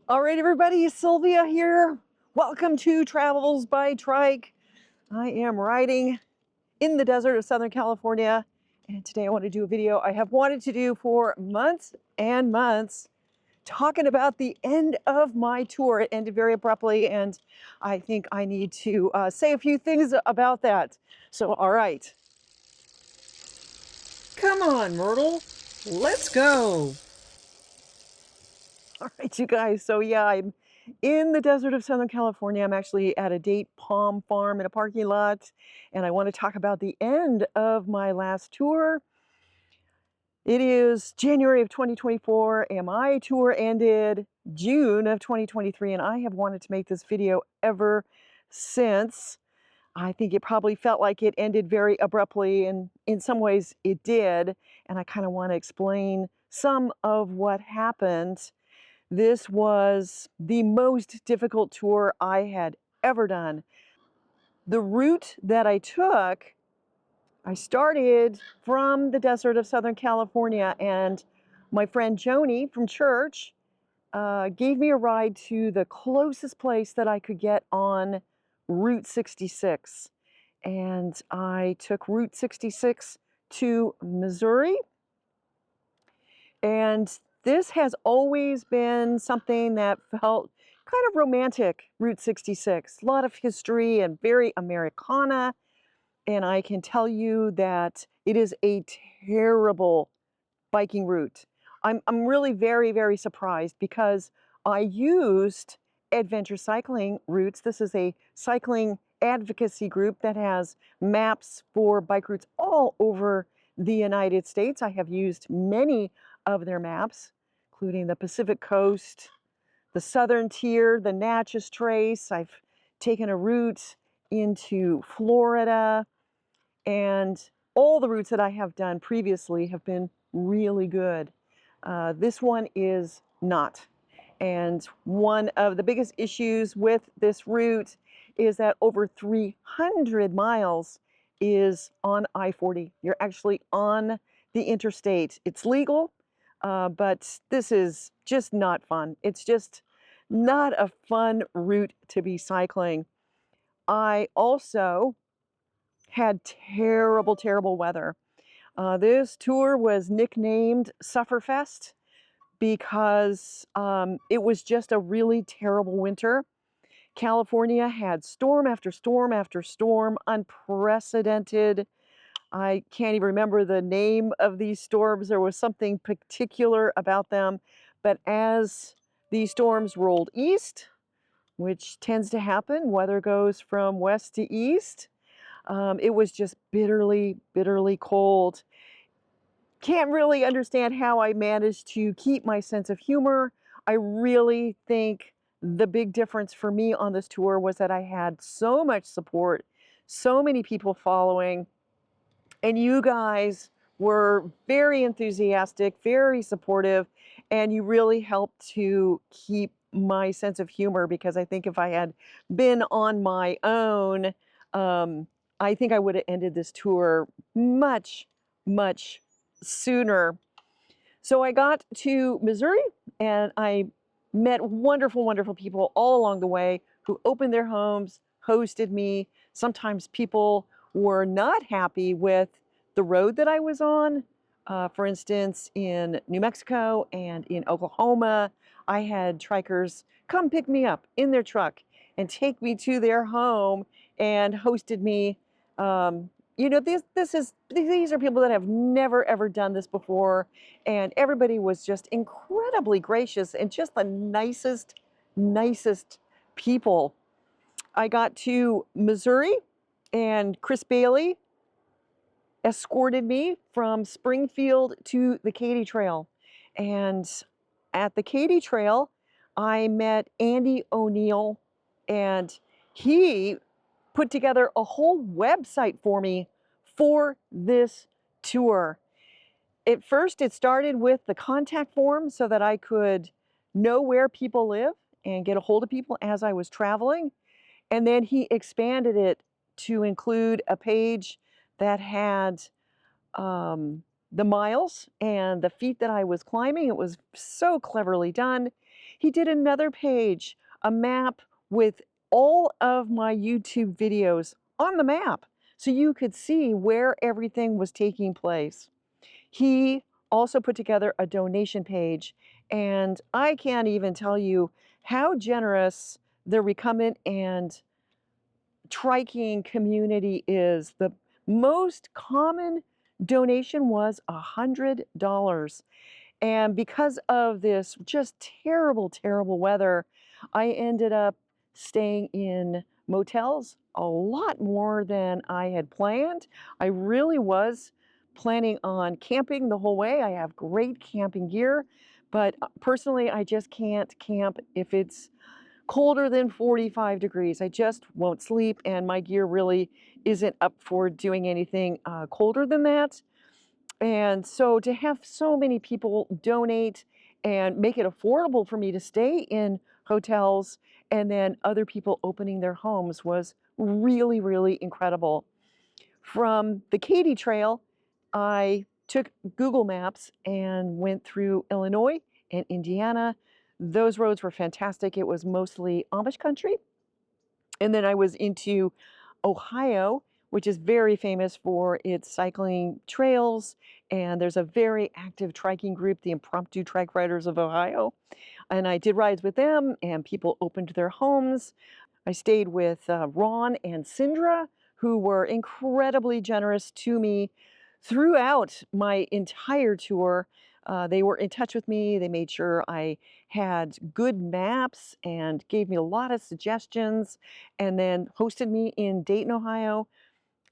All right, everybody, Sylvia here. Welcome to Travels by Trike. I am riding in the desert of Southern California, and today I want to do a video I have wanted to do for months and months, talking about the end of my tour. It ended very abruptly, and I think I need to say a few things about that. So, all right. Come on, Myrtle. Let's go. All right, you guys. So yeah, I'm in the desert of Southern California. I'm actually at a date palm farm in a parking lot, and I want to talk about the end of my last tour. It is January of 2024, and my tour ended June of 2023, and I have wanted to make this video ever since. I think it probably felt like it ended very abruptly, and in some ways it did, and I kind of want to explain some of what happened. This was the most difficult tour I had ever done. The route that I took, I started from the desert of Southern California, and my friend Joni from church gave me a ride to the closest place that I could get on Route 66. And I took Route 66 to Missouri. And this has always been something that felt kind of romantic, Route 66. A lot of history and very Americana. And I can tell you that it is a terrible biking route. I'm really very, very surprised because I used adventure cycling routes. This is a cycling advocacy group that has maps for bike routes all over the United States. I have used many of their maps, including the Pacific Coast, the Southern Tier, the Natchez Trace. I've taken a route into Florida, and all the routes that I have done previously have been really good. This one is not. And one of the biggest issues with this route is that over 300 miles is on I-40. You're actually on the interstate. It's legal, but this is just not fun. It's just not a fun route to be cycling. I also had terrible, terrible weather. This tour was nicknamed Sufferfest because it was just a really terrible winter. California had storm after storm after storm, unprecedented. I can't even remember the name of these storms. There was something particular about them. But as these storms rolled east, which tends to happen, weather goes from west to east. It was just bitterly, bitterly cold. Can't really understand how I managed to keep my sense of humor. I really think the big difference for me on this tour was that I had so much support, so many people following, and you guys were very enthusiastic, very supportive, and you really helped to keep my sense of humor because I think if I had been on my own, I think I would have ended this tour much, much sooner. So I got to Missouri and I met wonderful, wonderful people all along the way who opened their homes, hosted me. Sometimes people were not happy with the road that I was on. For instance, in New Mexico and in Oklahoma, I had trikers come pick me up in their truck and take me to their home and hosted me. You know, these are people that have never ever done this before, and everybody was just incredibly gracious and just the nicest, nicest people. I got to Missouri, and Chris Bailey escorted me from Springfield to the Katy Trail. And at the Katy Trail, I met Andy O'Neill, and he put together a whole website for me for this tour. At first, it started with the contact form so that I could know where people live and get a hold of people as I was traveling. And then he expanded it to include a page that had the miles and the feet that I was climbing. It was so cleverly done. He did another page, a map with all of my YouTube videos on the map so you could see where everything was taking place. He also put together a donation page, and I can't even tell you how generous the recumbent and triking community is. The most common donation was $100. And because of this just terrible, terrible weather, I ended up staying in motels a lot more than I had planned. I really was planning on camping the whole way. I have great camping gear, but personally, I just can't camp if it's colder than 45 degrees. I just won't sleep, and my gear really isn't up for doing anything colder than that. And so to have so many people donate and make it affordable for me to stay in hotels and then other people opening their homes was really, really incredible. From the Katy Trail, I took Google Maps and went through Illinois and Indiana. Those roads were fantastic. It was mostly Amish country. And then I was into Ohio, which is very famous for its cycling trails. And there's a very active triking group, the Impromptu Trike Riders of Ohio. And I did rides with them, and people opened their homes. I stayed with Ron and Sindra, who were incredibly generous to me throughout my entire tour. They were in touch with me. They made sure I had good maps and gave me a lot of suggestions, and then hosted me in Dayton, Ohio.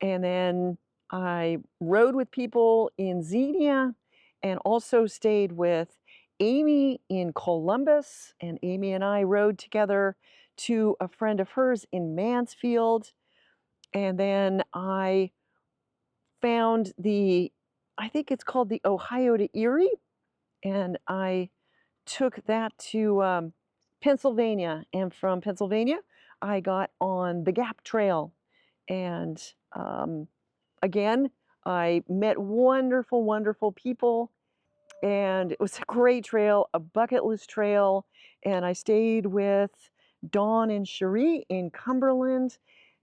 And then I rode with people in Xenia and also stayed with Amy in Columbus. And Amy and I rode together to a friend of hers in Mansfield. And then I found I think it's called the Ohio to Erie. And I took that to Pennsylvania. And from Pennsylvania, I got on the Gap Trail. And again, I met wonderful, wonderful people, and it was a great trail, a bucket list trail. And I stayed with Dawn and Cherie in Cumberland,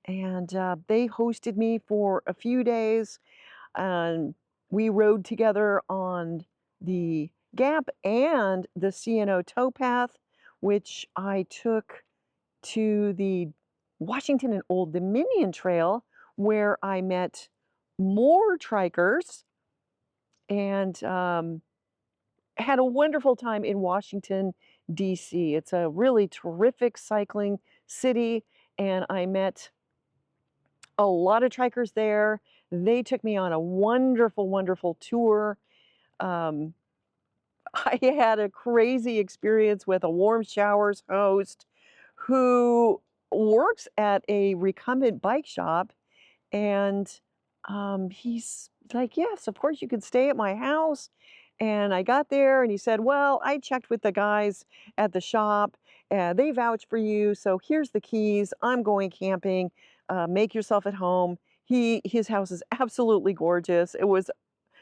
and they hosted me for a few days. And we rode together on the Gap and the C&O towpath, which I took to the Washington and Old Dominion Trail, where I met more trikers and had a wonderful time in Washington, D.C. It's a really terrific cycling city, and I met a lot of trikers there. They took me on a wonderful, wonderful tour. Um, I had a crazy experience with a warm showers host who works at a recumbent bike shop, and he's like, "Yes, of course you can stay at my house." And I got there and he said, "Well, I checked with the guys at the shop and they vouch for you. So here's the keys. I'm going camping. Make yourself at home." His house is absolutely gorgeous. It was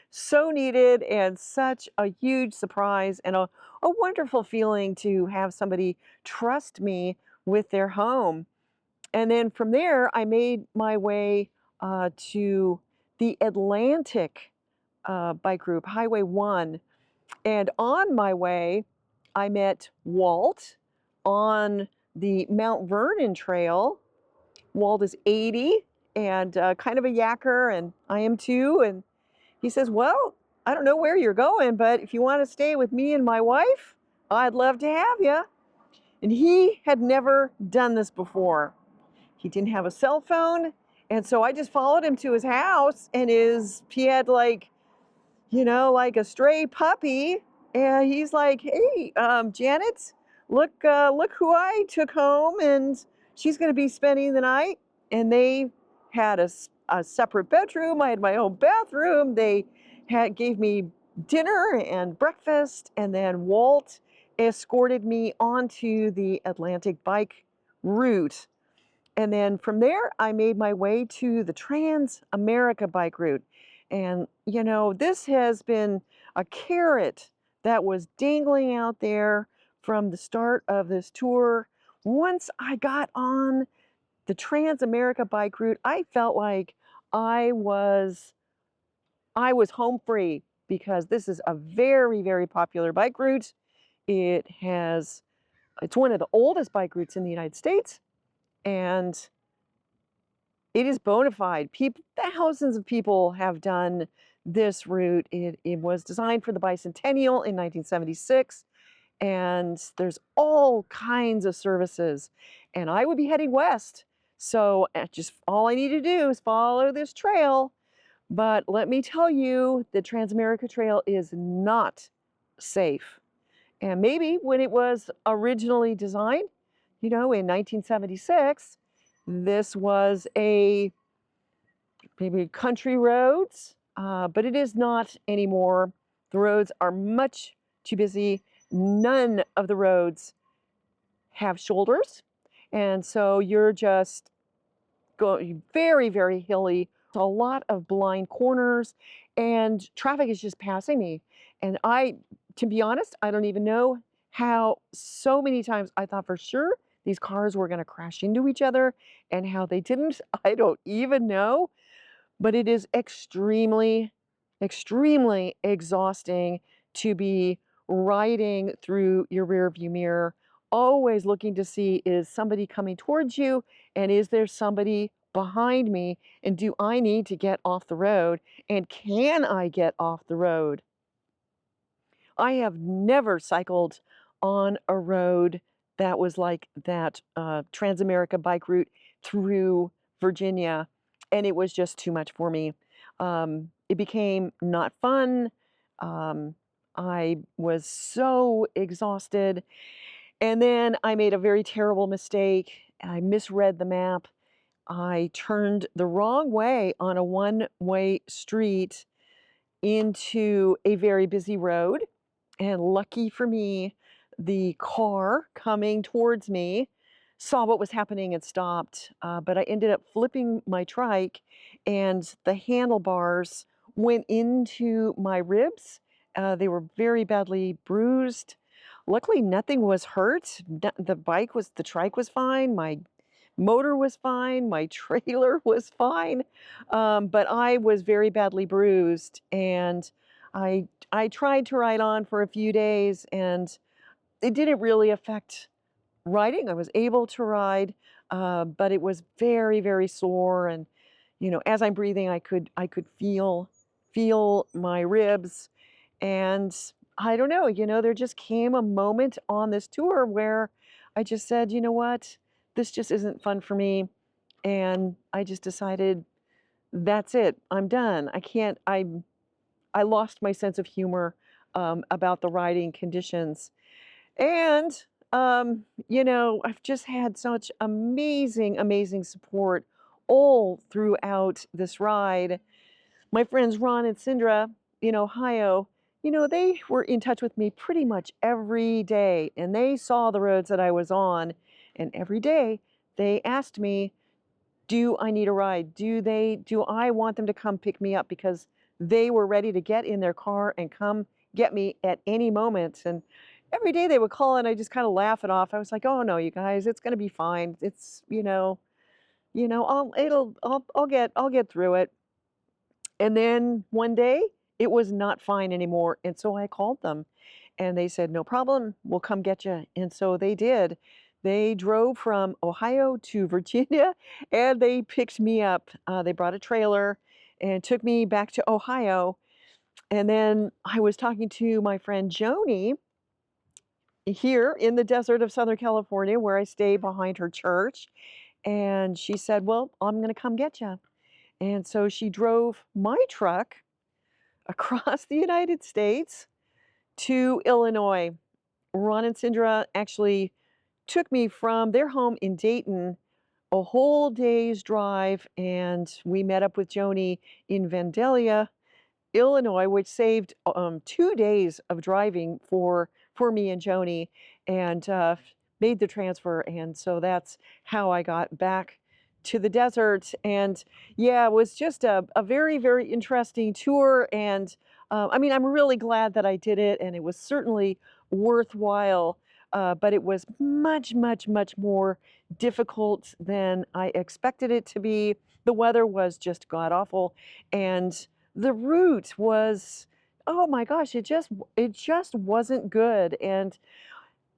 so needed and such a huge surprise and a wonderful feeling to have somebody trust me with their home. And then from there, I made my way to the Atlantic bike group, Highway 1. And on my way, I met Walt on the Mount Vernon Trail. Walt is 80 and kind of a yacker, and I am too. And he says, "Well, I don't know where you're going, but if you want to stay with me and my wife, I'd love to have you." And he had never done this before. He didn't have a cell phone, and so I just followed him to his house, and he had like, like a stray puppy, and he's like, "Hey, Janet, look who I took home, and she's going to be spending the night." And they had a separate bedroom. I had my own bathroom. They gave me dinner and breakfast, and then Walt escorted me onto the Atlantic bike route. And then from there, I made my way to the Trans America bike route. And, this has been a carrot that was dangling out there from the start of this tour. Once I got on the Trans-America bike route, I felt like I was I was home free because this is a very, very popular bike route. It's one of the oldest bike routes in the United States, and it is bona fide. Thousands of people have done this route. It was designed for the bicentennial in 1976, and there's all kinds of services. And I would be heading west, so just all I need to do is follow this trail. But let me tell you, the Transamerica Trail is not safe. And maybe when it was originally designed, in 1976, this was a maybe country roads, but it is not anymore. The roads are much too busy. None of the roads have shoulders, and so you're just going very, very hilly. A lot of blind corners, and traffic is just passing me. And to be honest, I don't even know how so many times I thought for sure these cars were going to crash into each other, and how they didn't. I don't even know. But it is extremely, extremely exhausting to be riding through your rear view mirror, always looking to see, is somebody coming towards you, and is there somebody behind me, and do I need to get off the road, and can I get off the road? I have never cycled on a road that was like that Transamerica bike route through Virginia, and it was just too much for me. It became not fun. Um, I was so exhausted. And then I made a very terrible mistake. I misread the map. I turned the wrong way on a one-way street into a very busy road. And lucky for me, the car coming towards me saw what was happening and stopped. But I ended up flipping my trike, and the handlebars went into my ribs. They were very badly bruised. Luckily, nothing was hurt. The trike was fine. My motor was fine, my trailer was fine, but I was very badly bruised, and I tried to ride on for a few days, and it didn't really affect riding. I was able to ride, but it was very, very sore, and as I'm breathing, I could feel my ribs, and I don't know, there just came a moment on this tour where I just said, you know what, this just isn't fun for me, and I just decided that's it. I'm done. I can't. I lost my sense of humor about the riding conditions. And, I've just had such amazing, amazing support all throughout this ride. My friends Ron and Sindra in Ohio, they were in touch with me pretty much every day, and they saw the roads that I was on. And every day they asked me, do I need a ride? Do I want them to come pick me up? Because they were ready to get in their car and come get me at any moment. And every day they would call, and I just kind of laugh it off. I was like, oh no, you guys, it's gonna be fine. It's, I'll get through it. And then one day it was not fine anymore. And so I called them, and they said, no problem, we'll come get you. And so they did. They drove from Ohio to Virginia, and they picked me up. They brought a trailer and took me back to Ohio. And then I was talking to my friend Joni here in the desert of Southern California, where I stay behind her church. And she said, well, I'm going to come get you. And so she drove my truck across the United States to Illinois. Ron and Sindra actually took me from their home in Dayton a whole day's drive, and we met up with Joni in Vandalia, Illinois, which saved 2 days of driving for me and Joni, and made the transfer. And so that's how I got back to the desert. And yeah, it was just a very, very interesting tour. And I mean, I'm really glad that I did it, and it was certainly worthwhile. but it was much, much, much more difficult than I expected it to be. The weather was just god awful, and the route was, oh my gosh, it just wasn't good. And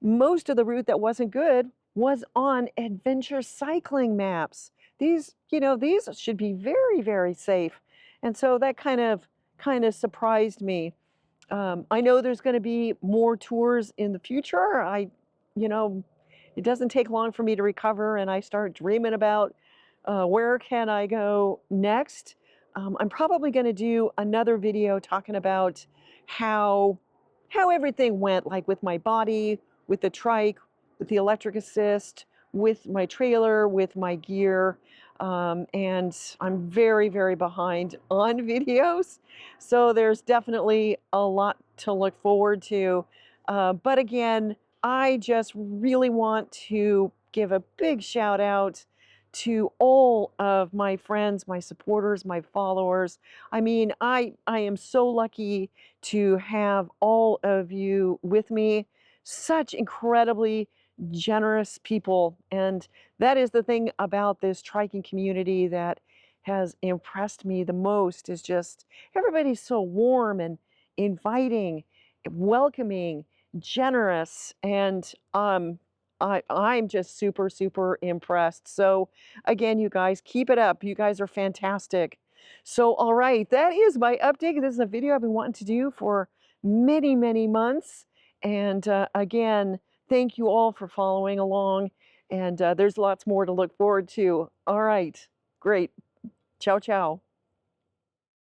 most of the route that wasn't good was on adventure cycling maps. These should be very, very safe. And so that kind of surprised me. I know there's going to be more tours in the future. You know, it doesn't take long for me to recover, and I start dreaming about where can I go next. I'm probably going to do another video talking about how how everything went, like with my body, with the trike, with the electric assist, with my trailer, with my gear. And I'm very, very behind on videos. So there's definitely a lot to look forward to. But again, I just really want to give a big shout out to all of my friends, my supporters, my followers. I mean, I am so lucky to have all of you with me, such incredibly generous people. And that is the thing about this triking community that has impressed me the most, is just everybody's so warm and inviting, welcoming, generous, and I'm just super, super impressed. So again, you guys, keep it up. You guys are fantastic. So, all right, that is my update. This is a video I've been wanting to do for many, many months. And again, thank you all for following along. And there's lots more to look forward to. All right, great. Ciao, ciao.